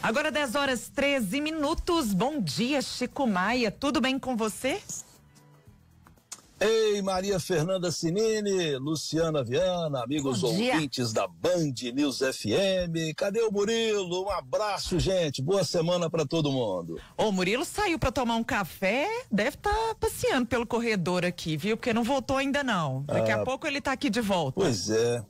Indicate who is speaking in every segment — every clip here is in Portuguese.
Speaker 1: Agora 10h13. Bom dia, Chico Maia. Tudo bem com você?
Speaker 2: Ei, Maria Fernanda Cinini, Luciana Viana, amigos ouvintes da Band News FM. Cadê o Murilo? Um abraço, gente. Boa semana para todo mundo.
Speaker 1: O Murilo saiu para tomar um café, deve estar passeando pelo corredor aqui, viu? Porque não voltou ainda não. Daqui a pouco ele tá aqui de volta.
Speaker 2: Pois é.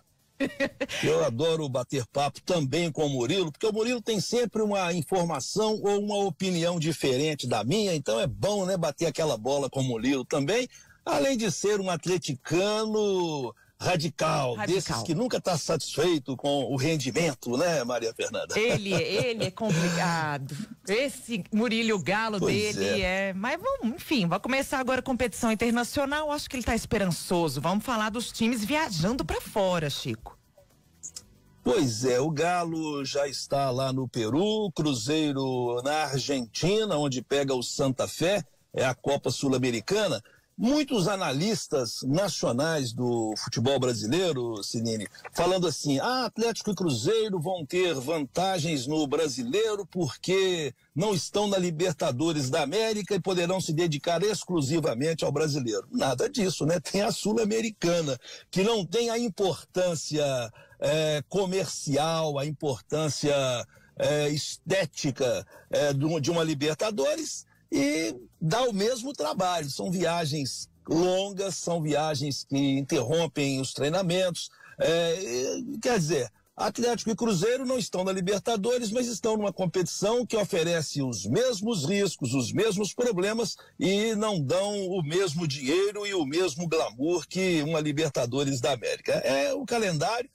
Speaker 2: Eu adoro bater papo também com o Murilo, porque o Murilo tem sempre uma informação ou uma opinião diferente da minha, então é bom, né, bater aquela bola com o Murilo também. Além de ser um atleticano radical, desses que nunca está satisfeito com o rendimento, né, Maria Fernanda?
Speaker 1: Ele é complicado. Esse Murilo Galo dele é. Mas vamos, enfim, vai começar agora a competição internacional. Acho que ele está esperançoso. Vamos falar dos times viajando para fora, Chico.
Speaker 2: Pois é, o Galo já está lá no Peru, Cruzeiro na Argentina, onde pega o Santa Fé, é a Copa Sul-Americana. Muitos analistas nacionais do futebol brasileiro, Cinini, falando assim, Atlético e Cruzeiro vão ter vantagens no brasileiro porque não estão na Libertadores da América e poderão se dedicar exclusivamente ao brasileiro. Nada disso, né? Tem a Sul-Americana, que não tem a importância comercial, a importância estética de uma Libertadores, e dá o mesmo trabalho. São viagens longas, são viagens que interrompem os treinamentos. Quer dizer, Atlético e Cruzeiro não estão na Libertadores, mas estão numa competição que oferece os mesmos riscos, os mesmos problemas e não dão o mesmo dinheiro e o mesmo glamour que uma Libertadores da América. É o calendário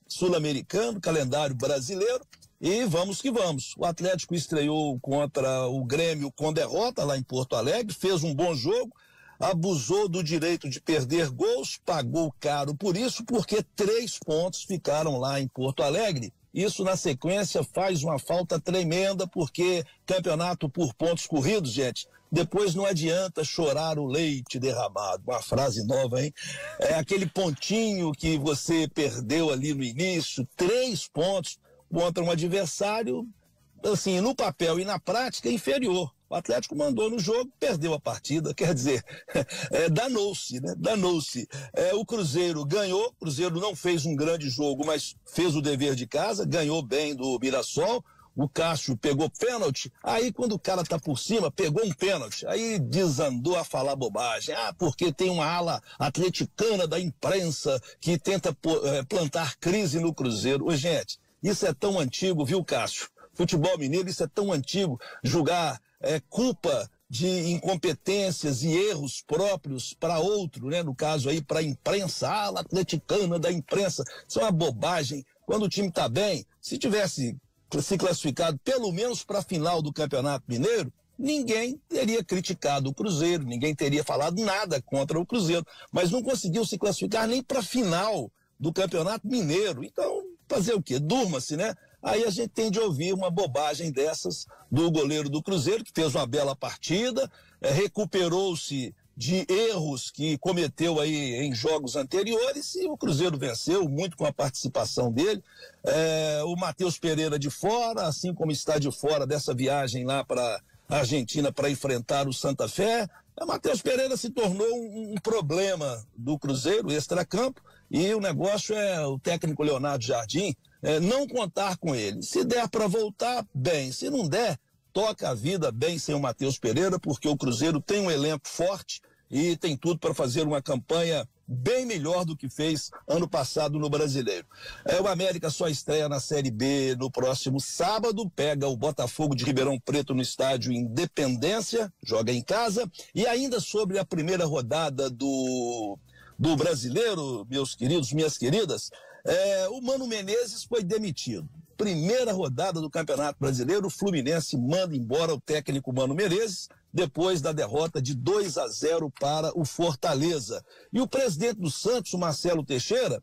Speaker 2: sul-americano, calendário brasileiro. E vamos que vamos. O Atlético estreou contra o Grêmio com derrota lá em Porto Alegre, fez um bom jogo, abusou do direito de perder gols, pagou caro por isso, porque 3 pontos ficaram lá em Porto Alegre. Isso, na sequência, faz uma falta tremenda, porque campeonato por pontos corridos, gente, depois não adianta chorar o leite derramado. Uma frase nova, hein? É aquele pontinho que você perdeu ali no início, 3 pontos contra um adversário, assim, no papel e na prática, inferior. O Atlético mandou no jogo, perdeu a partida, quer dizer, danou-se, né? Danou-se. O Cruzeiro ganhou, o Cruzeiro não fez um grande jogo, mas fez o dever de casa, ganhou bem do Mirassol. O Cássio pegou pênalti, aí quando o cara tá por cima, pegou um pênalti, aí desandou a falar bobagem. Porque tem uma ala atleticana da imprensa que tenta plantar crise no Cruzeiro. Ô, gente, isso é tão antigo, viu, Cássio? Futebol mineiro, isso é tão antigo. Julgar culpa de incompetências e erros próprios para outro, né? No caso aí, para a imprensa, a ala atleticana da imprensa. Isso é uma bobagem. Quando o time está bem, se tivesse se classificado pelo menos para a final do Campeonato Mineiro, ninguém teria criticado o Cruzeiro, ninguém teria falado nada contra o Cruzeiro, mas não conseguiu se classificar nem para a final do Campeonato Mineiro. Então, fazer o quê? Durma-se, né? Aí a gente tem de ouvir uma bobagem dessas do goleiro do Cruzeiro, que fez uma bela partida, recuperou-se de erros que cometeu aí em jogos anteriores, e o Cruzeiro venceu muito com a participação dele. O Matheus Pereira de fora, assim como está de fora dessa viagem lá para a Argentina para enfrentar o Santa Fé. O Matheus Pereira se tornou um problema do Cruzeiro, extracampo, e o negócio é o técnico Leonardo Jardim não contar com ele. Se der para voltar, bem. Se não der, toca a vida bem sem o Matheus Pereira, porque o Cruzeiro tem um elenco forte e tem tudo para fazer uma campanha bem melhor do que fez ano passado no Brasileiro. O América só estreia na Série B no próximo sábado, pega o Botafogo de Ribeirão Preto no estádio Independência, joga em casa. E ainda sobre a primeira rodada do Brasileiro, meus queridos, minhas queridas, o Mano Menezes foi demitido. Primeira rodada do Campeonato Brasileiro, o Fluminense manda embora o técnico Mano Menezes, depois da derrota de 2-0 para o Fortaleza. E o presidente do Santos, o Marcelo Teixeira,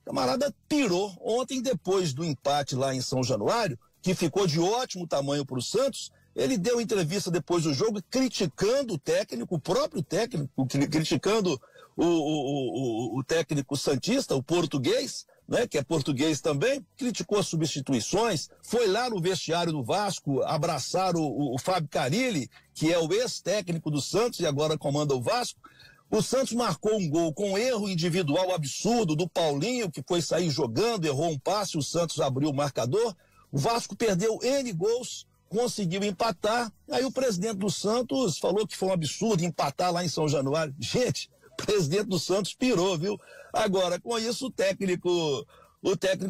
Speaker 2: camarada pirou ontem, depois do empate lá em São Januário, que ficou de ótimo tamanho para o Santos. Ele deu entrevista depois do jogo criticando o técnico, o próprio técnico, criticando o técnico santista, o português, né, que é português também, criticou as substituições, foi lá no vestiário do Vasco abraçar o Fábio Carille, que é o ex-técnico do Santos e agora comanda o Vasco. O Santos marcou um gol com um erro individual absurdo do Paulinho, que foi sair jogando, errou um passe, o Santos abriu o marcador. O Vasco perdeu N gols, conseguiu empatar. Aí o presidente do Santos falou que foi um absurdo empatar lá em São Januário. Gente, o presidente do Santos pirou, viu? Agora, com isso, o técnico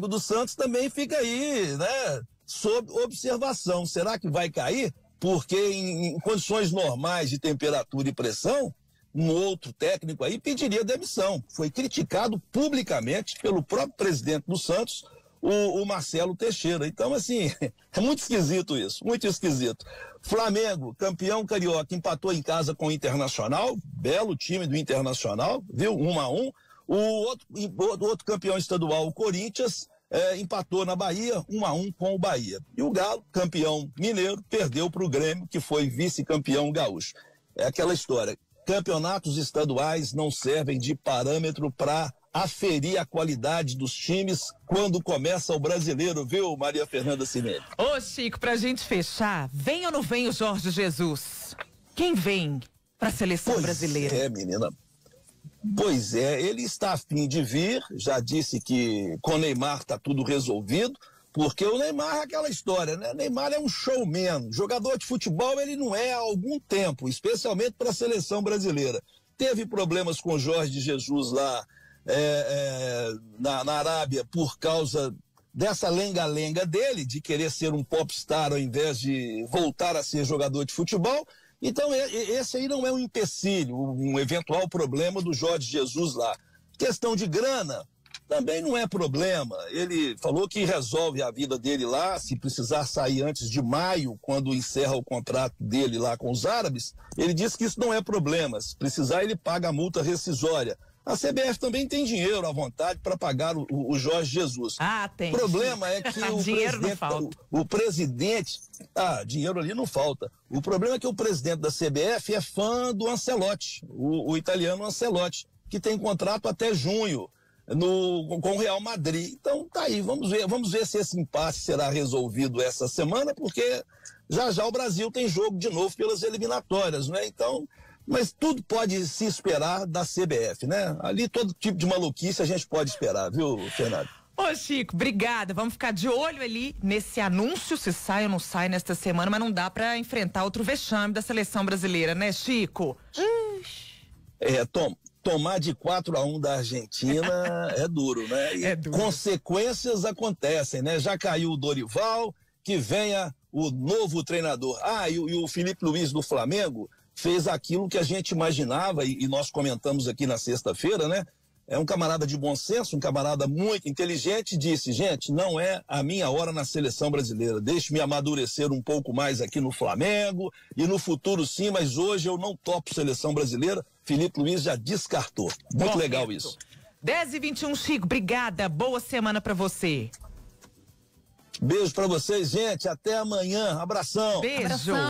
Speaker 2: do Santos também fica aí, né, sob observação. Será que vai cair? Porque em condições normais de temperatura e pressão, um outro técnico aí pediria demissão. Foi criticado publicamente pelo próprio presidente do Santos, o Marcelo Teixeira. Então, assim, é muito esquisito isso, muito esquisito. Flamengo, campeão carioca, empatou em casa com o Internacional, belo time do Internacional, viu? 1-1. O outro campeão estadual, o Corinthians, empatou na Bahia, 1-1 com o Bahia. E o Galo, campeão mineiro, perdeu para o Grêmio, que foi vice-campeão gaúcho. É aquela história. Campeonatos estaduais não servem de parâmetro para aferir a qualidade dos times quando começa o brasileiro, viu, Maria Fernanda Cimeli?
Speaker 1: Ô, Chico, pra gente fechar, vem ou não vem o Jorge Jesus? Quem vem pra seleção brasileira?
Speaker 2: É, menina. Pois é, ele está a fim de vir, já disse que com o Neymar está tudo resolvido, porque o Neymar é aquela história, né? Neymar é um showman, jogador de futebol ele não é há algum tempo, especialmente para a seleção brasileira. Teve problemas com o Jorge Jesus lá na Arábia por causa dessa lenga-lenga dele, de querer ser um popstar ao invés de voltar a ser jogador de futebol. Então esse aí não é um empecilho, um eventual problema do Jorge Jesus lá. Questão de grana também não é problema. Ele falou que resolve a vida dele lá, se precisar sair antes de maio, quando encerra o contrato dele lá com os árabes, ele disse que isso não é problema. Se precisar, ele paga a multa rescisória. A CBF também tem dinheiro à vontade para pagar o Jorge Jesus.
Speaker 1: Ah, tem.
Speaker 2: O problema é que o presidente... dinheiro ali não falta. O problema é que o presidente da CBF é fã do Ancelotti, o italiano Ancelotti, que tem contrato até junho com o Real Madrid. Então tá aí, vamos ver se esse impasse será resolvido essa semana, porque já o Brasil tem jogo de novo pelas eliminatórias, né? Então, mas tudo pode se esperar da CBF, né? Ali todo tipo de maluquice a gente pode esperar, viu, Fernando?
Speaker 1: Ô, Chico, obrigada. Vamos ficar de olho ali nesse anúncio, se sai ou não sai nesta semana, mas não dá para enfrentar outro vexame da seleção brasileira, né, Chico?
Speaker 2: Tomar de 4-1 da Argentina é duro, né? E
Speaker 1: duro.
Speaker 2: Consequências acontecem, né? Já caiu o Dorival, que venha o novo treinador. E o Felipe Luiz do Flamengo fez aquilo que a gente imaginava e nós comentamos aqui na sexta-feira, né? É um camarada de bom senso, um camarada muito inteligente, disse, gente, não é a minha hora na seleção brasileira, deixe-me amadurecer um pouco mais aqui no Flamengo e no futuro sim, mas hoje eu não topo seleção brasileira. Felipe Luiz já descartou. Muito legal isso.
Speaker 1: 10h21, Chico, obrigada, boa semana pra você.
Speaker 2: Beijo pra vocês, gente, até amanhã, abração.
Speaker 1: Beijo. Abração.